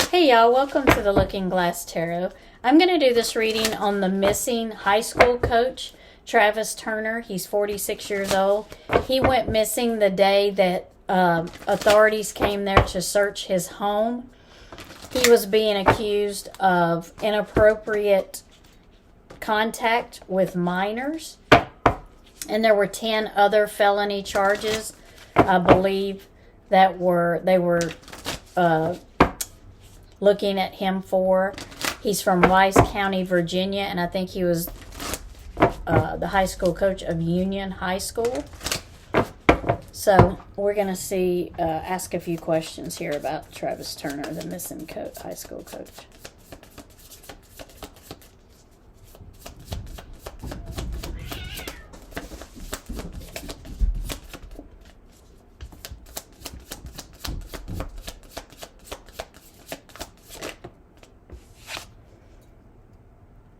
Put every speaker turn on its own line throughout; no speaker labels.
Hey y'all, welcome to the Looking Glass Tarot. I'm going to do this reading on the missing high school coach, Travis Turner. He's 46 years old. He went missing the day that authorities came there to search his home. He was being accused of inappropriate contact with minors. And there were 10 other felony charges, I believe, that they were looking at him for. He's from Rice County, Virginia, and I think he was the high school coach of Union High School. So we're going to ask a few questions here about Travis Turner, the missing high school coach.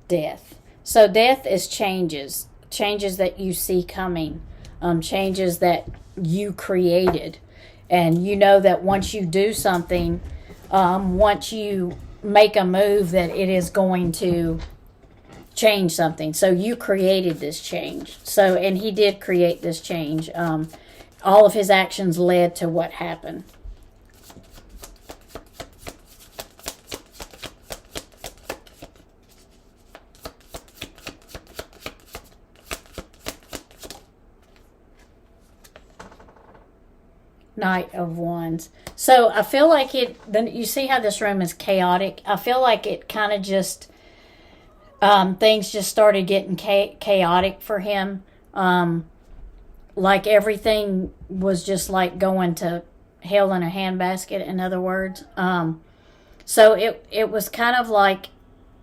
Death. So death is changes that you see coming, changes that you created. And you know that once you do something, once you make a move, that it is going to change something. So you created this change. And he did create this change. All of his actions led to what happened. Knight of Wands. So I feel like you see how this room is chaotic. I feel like it kind of just, things just started getting chaotic for him. Like everything was just like going to hell in a handbasket, in other words. So it was kind of like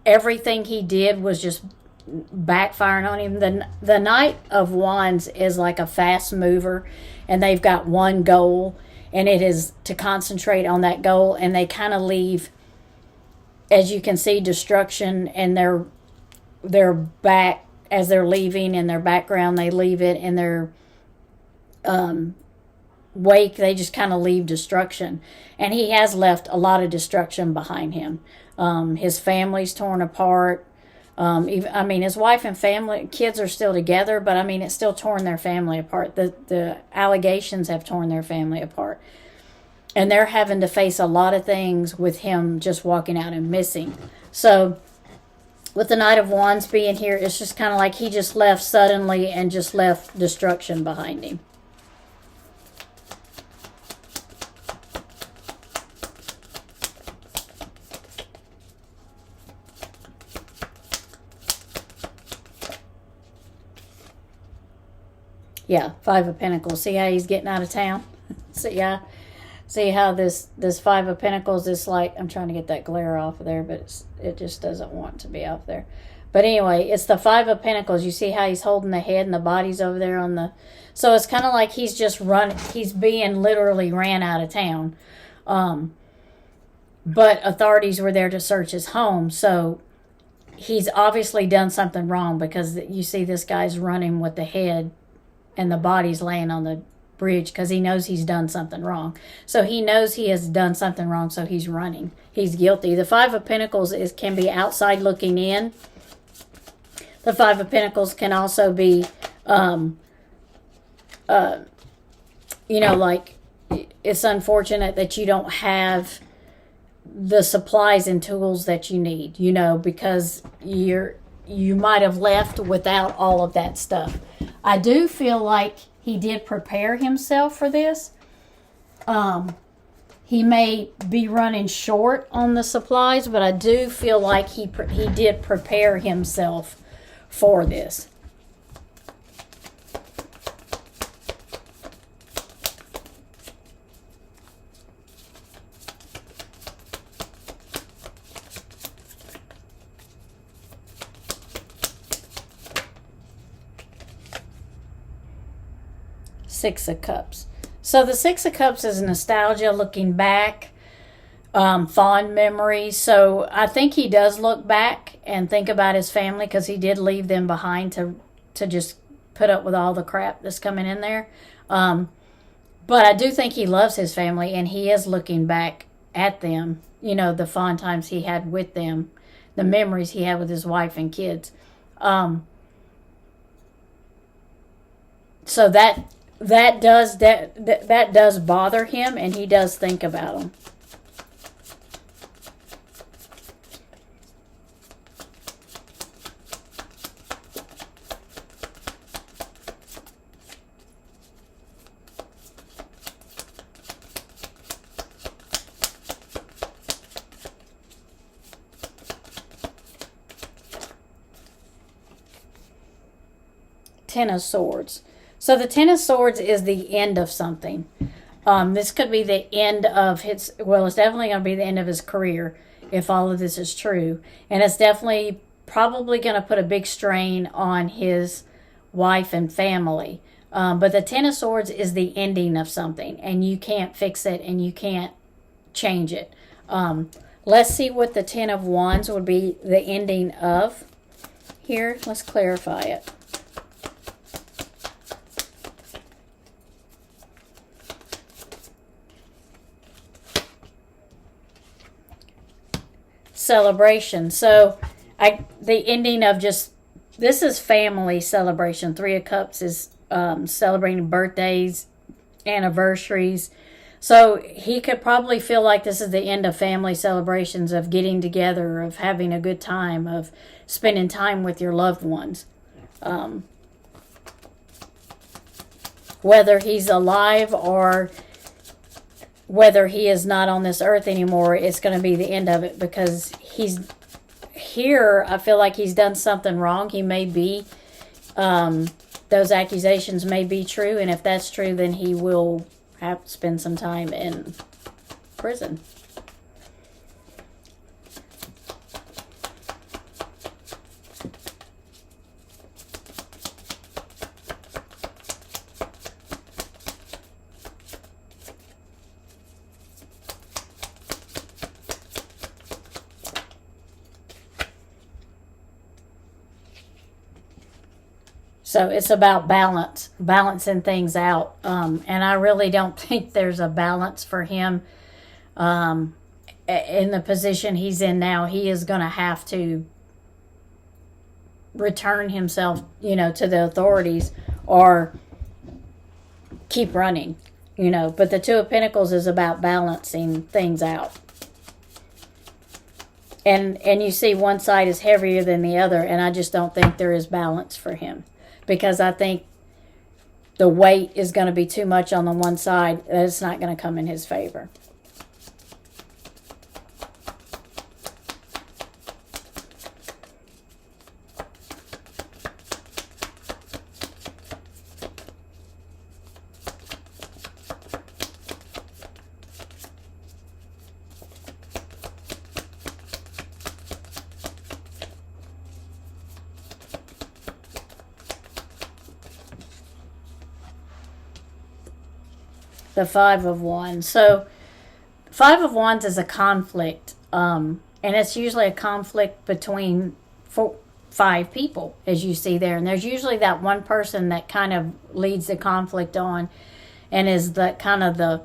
everything he did was just backfiring on him. The Knight of Wands is like a fast mover, and they've got one goal, and it is to concentrate on that goal, and they kind of leave, as you can see, destruction, and their back, as they're leaving, in their background they leave it, in their wake they just kind of leave destruction. And he has left a lot of destruction behind him. His family's torn apart. His wife and kids are still together, but it's still torn their family apart. The allegations have torn their family apart. And they're having to face a lot of things with him just walking out and missing. So, with the Knight of Wands being here, it's just kind of like he just left suddenly and just left destruction behind him. Yeah, Five of Pentacles. See how he's getting out of town? See how this Five of Pentacles is like, I'm trying to get that glare off of there, but it just doesn't want to be off there. But anyway, it's the Five of Pentacles. You see how he's holding the head and the body's over there on the... So it's kind of like he's just he's being literally ran out of town. But authorities were there to search his home, so he's obviously done something wrong, because you see this guy's running with the head and the body's laying on the bridge, because he knows he's done something wrong. So he knows he has done something wrong, so he's running. He's guilty. The Five of Pentacles can be outside looking in. The Five of Pentacles can also be, like, it's unfortunate that you don't have the supplies and tools that you need, because you might have left without all of that stuff. I do feel like he did prepare himself for this. He may be running short on the supplies, but I do feel like he did prepare himself for this. Six of Cups. So the Six of Cups is nostalgia, looking back, fond memories. So I think he does look back and think about his family, because he did leave them behind to just put up with all the crap that's coming in there. But I do think he loves his family, and he is looking back at them, the fond times he had with them, the memories he had with his wife and kids. So that does bother him, and he does think about them. Ten of Swords. So the Ten of Swords is the end of something. This could be the end of his, well, it's definitely going to be the end of his career if all of this is true. And it's definitely probably going to put a big strain on his wife and family. But the Ten of Swords is the ending of something, and you can't fix it and you can't change it. Let's see what the Ten of Wands would be the ending of here. Let's clarify it. Celebration. So the ending of just, this is family celebration. Three of Cups is celebrating birthdays, anniversaries. So he could probably feel like this is the end of family celebrations, of getting together, of having a good time, of spending time with your loved ones. Whether he's alive or whether he is not on this earth anymore, it's going to be the end of it, because he's here. I feel like he's done something wrong. He may be, those accusations may be true, and if that's true, then he will have to spend some time in prison. So it's about balancing things out. And I really don't think there's a balance for him in the position he's in now. He is going to have to return himself, to the authorities, or keep running, But the Two of Pentacles is about balancing things out. And you see one side is heavier than the other, and I just don't think there is balance for him. Because I think the weight is going to be too much on the one side, that it's not going to come in his favor. The Five of Wands. So, Five of Wands is a conflict. And it's usually a conflict between five people, as you see there. And there's usually that one person that kind of leads the conflict on and is the kind of the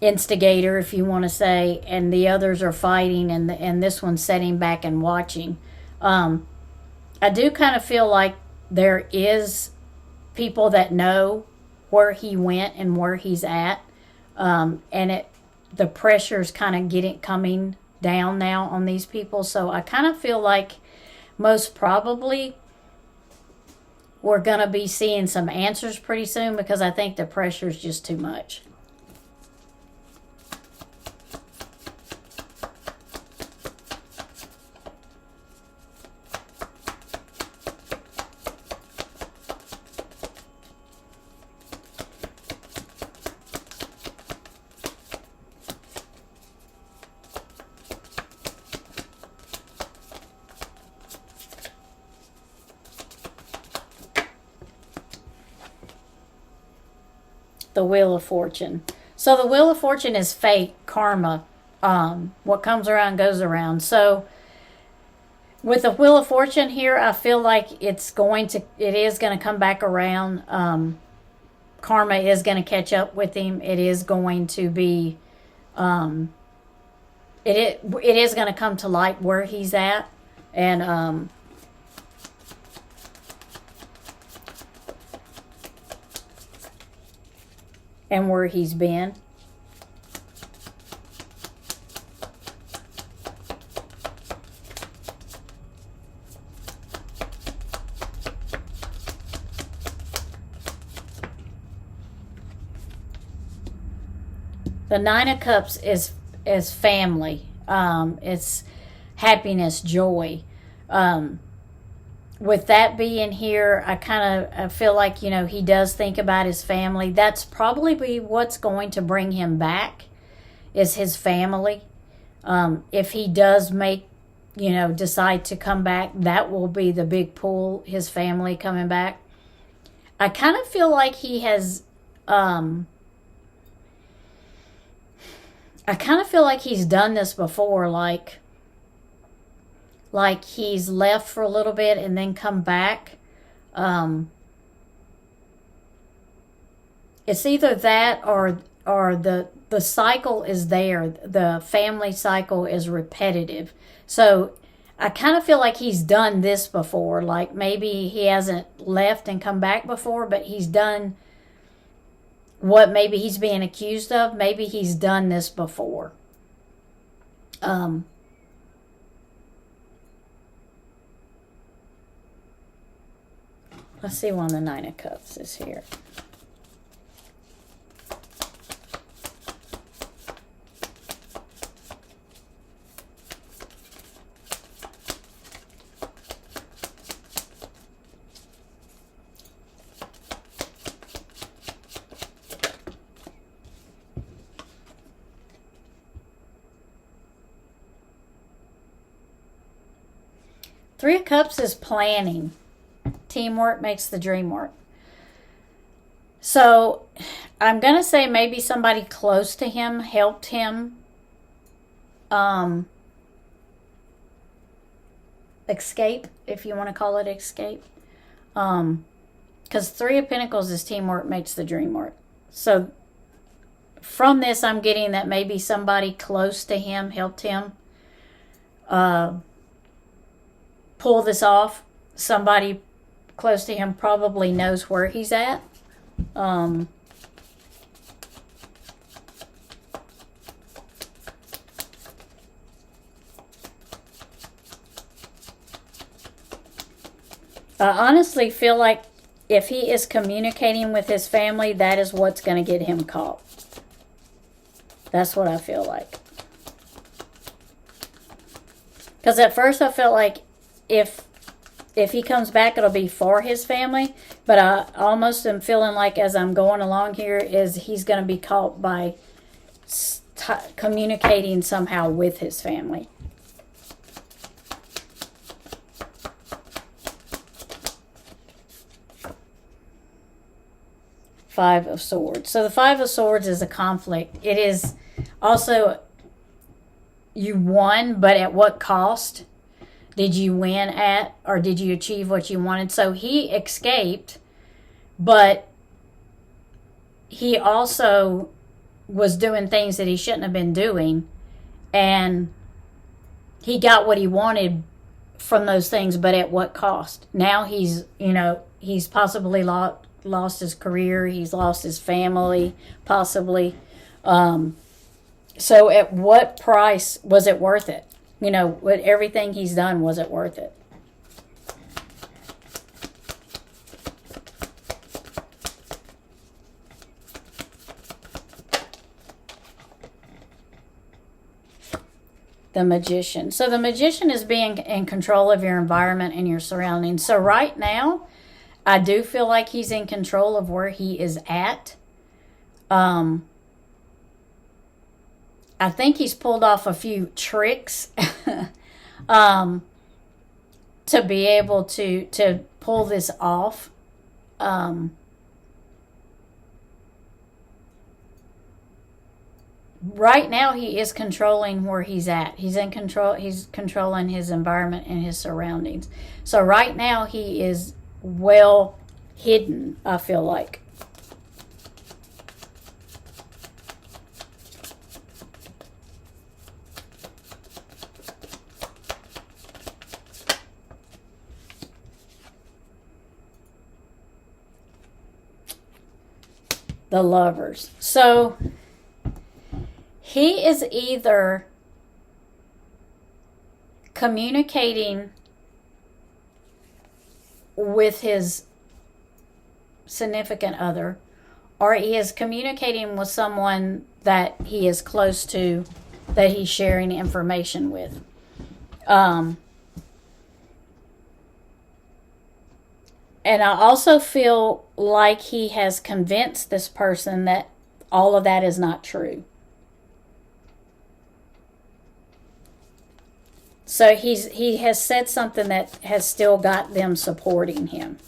instigator, if you want to say. And the others are fighting, and this one's sitting back and watching. I do kind of feel like there is people that know where he went and where he's at, and the pressure's kind of coming down now on these people. So I kind of feel like most probably we're going to be seeing some answers pretty soon, because I think the pressure's just too much. The Wheel of Fortune. So the Wheel of Fortune is fate, karma. What comes around goes around. So with the Wheel of Fortune here, I feel like it is going to come back around. Karma is going to catch up with him. It is going to be it is going to come to light where he's at, and where he's been. The Nine of Cups is family. It's happiness, joy. With that being here, I feel like, he does think about his family. That's probably what's going to bring him back, is his family. If he does decide to come back, that will be the big pull, his family coming back. I kind of feel like he has, I kind of feel like he's done this before, like he's left for a little bit and then come back. It's either that or the cycle is there. The family cycle is repetitive. So I kind of feel like he's done this before. Like maybe he hasn't left and come back before, but he's done what maybe he's being accused of. Maybe he's done this before. Let's see, one of the Nine of Cups is here. Three of Cups is planning. Teamwork makes the dream work. So I'm going to say maybe somebody close to him helped him escape, if you want to call it escape. Because Three of Pentacles is teamwork makes the dream work. So from this, I'm getting that maybe somebody close to him helped him pull this off. Somebody close to him probably knows where he's at. I honestly feel like if he is communicating with his family, that is what's going to get him caught. That's what I feel like. Because at first I felt like if he comes back, it'll be for his family. But I almost am feeling like as I'm going along here is he's going to be caught by communicating somehow with his family. Five of Swords. So the Five of Swords is a conflict. It is also, you won, but at what cost? Did you win at, or did you achieve what you wanted? So he escaped, but he also was doing things that he shouldn't have been doing, and he got what he wanted from those things, but at what cost? Now he's possibly lost his career, he's lost his family, possibly. So at what price was it worth it? With everything he's done, was it worth it? The Magician. So the Magician is being in control of your environment and your surroundings. So right now, I do feel like he's in control of where he is at. I think he's pulled off a few tricks to be able to pull this off. Right now, he is controlling where he's at. He's in control. He's controlling his environment and his surroundings. So right now, he is well hidden, I feel like. the lovers. So he is either communicating with his significant other, or he is communicating with someone that he is close to, that he's sharing information with. And I also feel like he has convinced this person that all of that is not true. So he has said something that has still got them supporting him.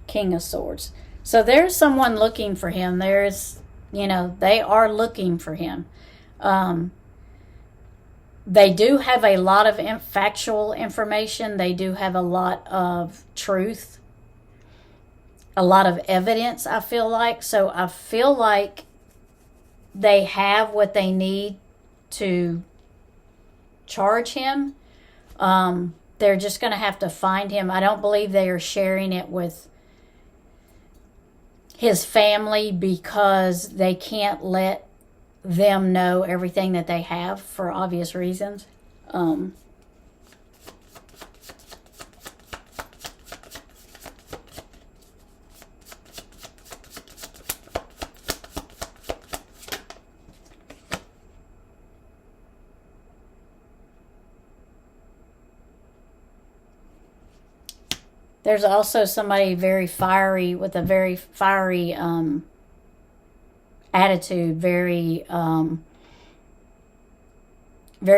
King of Swords. So there's someone looking for him. They are looking for him. They do have a lot of factual information. They do have a lot of truth, a lot of evidence, I feel like. So I feel like they have what they need to charge him. They're just going to have to find him. I don't believe they are sharing it with his family because they can't let them know everything that they have for obvious reasons. There's also somebody very fiery, with a very fiery attitude, very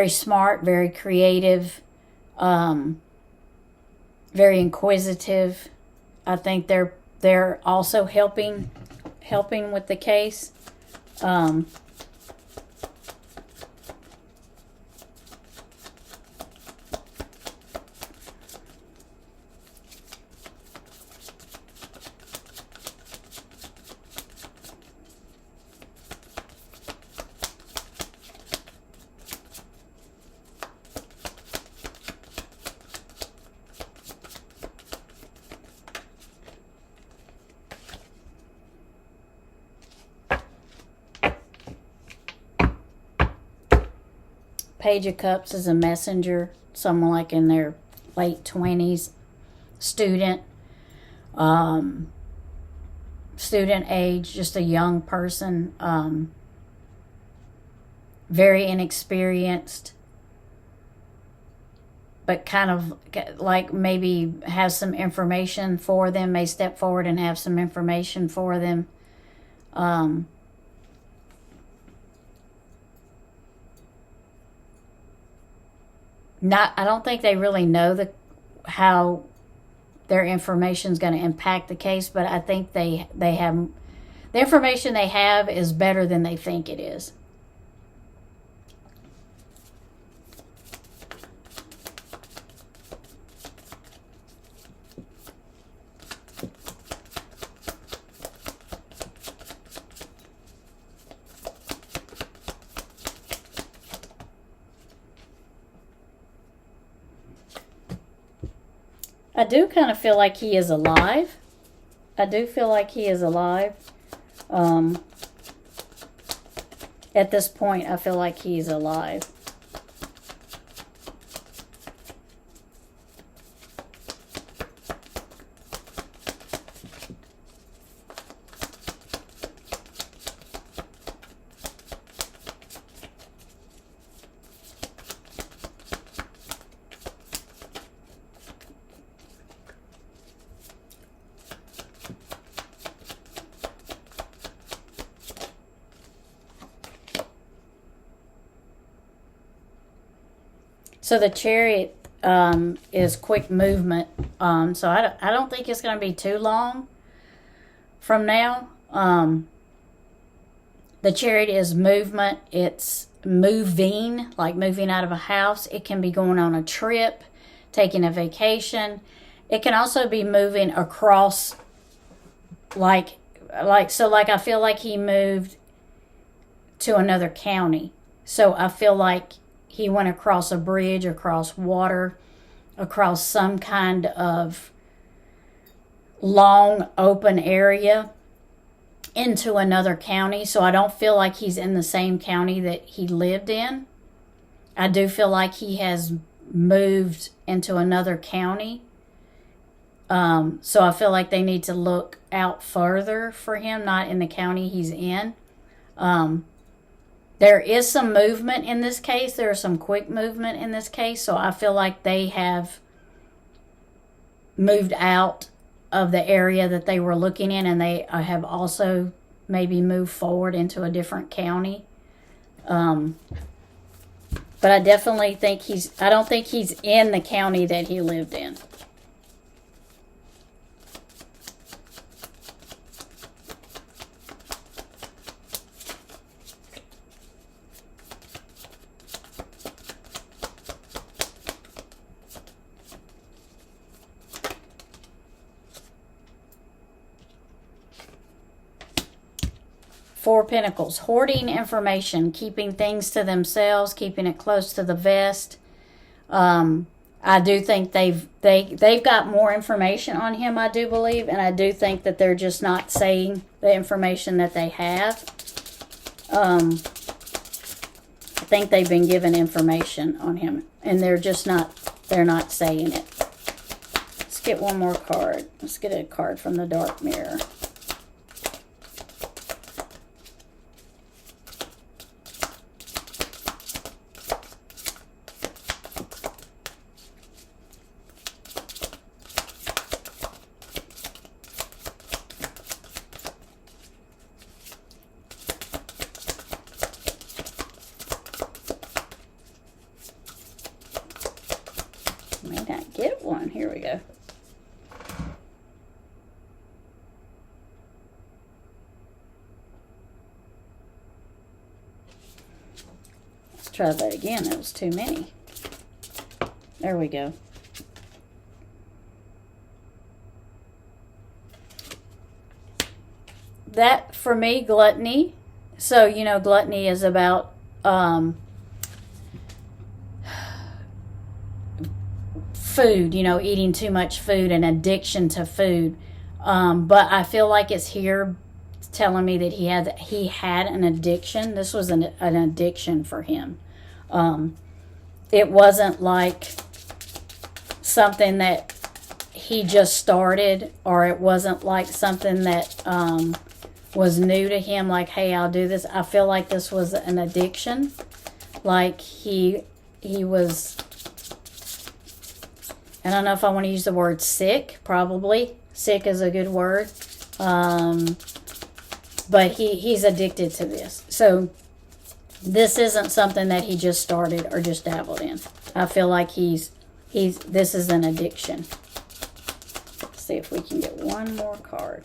smart, very creative, very inquisitive. I think they're also helping with the case. Page of Cups is a messenger, someone like in their late 20s, student age, just a young person, very inexperienced, but kind of like maybe has some information for them, may step forward and have some information for them. I don't think they really know how their information is going to impact the case, but I think they have the information they have is better than they think it is. I do kind of feel like he is alive. At this point, I feel like he's alive. So the Chariot is quick movement. So I don't think it's going to be too long from now. The Chariot is movement. It's moving, like moving out of a house. It can be going on a trip, taking a vacation. It can also be moving across, I feel like he moved to another county. So I feel like he went across a bridge, across water, across some kind of long open area into another county. So I don't feel like he's in the same county that he lived in. I do feel like he has moved into another county. So I feel like they need to look out further for him, not in the county he's in. There is some movement in this case. There is some quick movement in this case. So I feel like they have moved out of the area that they were looking in, and they have also maybe moved forward into a different county. But I definitely think I don't think he's in the county that he lived in. Four Pentacles, hoarding information, keeping things to themselves, keeping it close to the vest. I do think they've got more information on him, I do believe, and I do think that they're just not saying the information that they have. I think they've been given information on him, and they're not saying it. Let's get one more card. Let's get a card from the Dark Mirror. May not get one. Here we go. Let's try that again. That was too many. There we go. That, for me, gluttony. So, you know, gluttony is about food, you know, eating too much food and addiction to food. But I feel like it's here telling me that he had an addiction. This was an addiction for him. It wasn't like something that he just started, or it wasn't like something that was new to him, like, hey, I'll do this. I feel like this was an addiction. Like he was, I don't know if I want to use the word sick. Probably sick is a good word. But he's addicted to this. So this isn't something that he just started or just dabbled in. I feel like this is an addiction. Let's see if we can get one more card.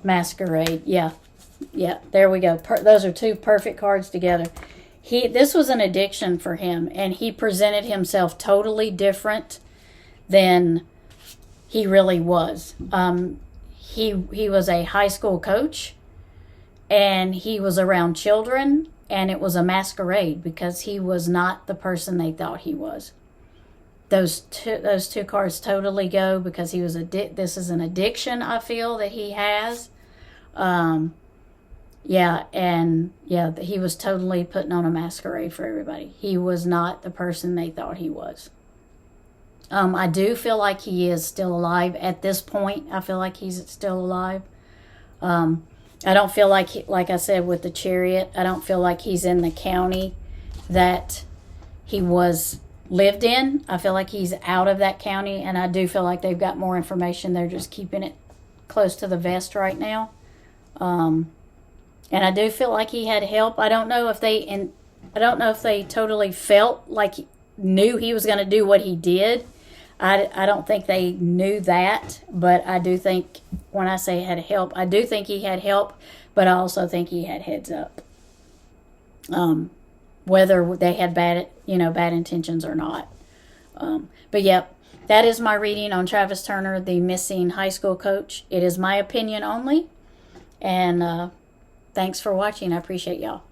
Masquerade. Yeah, there we go. Those are two perfect cards together. This was an addiction for him, and he presented himself totally different than he really was. He was a high school coach, and he was around children, and it was a masquerade because he was not the person they thought he was. Those two cards totally go because he was this is an addiction, I feel, that he has. He was totally putting on a masquerade for everybody. He was not the person they thought he was. I do feel like he is still alive at this point. I feel like he's still alive. I don't feel like, like I said with the Chariot, I don't feel like he's in the county that he lived in. I feel like he's out of that county, and I do feel like they've got more information. They're just keeping it close to the vest right now. And I do feel like he had help. I don't know if they totally felt like knew he was going to do what he did. I don't think they knew that, but I do think when I say had help, I do think he had help, but I also think he had heads up. Whether they had bad intentions or not. But yep, that is my reading on Travis Turner, the missing high school coach. It is my opinion only. And thanks for watching. I appreciate y'all.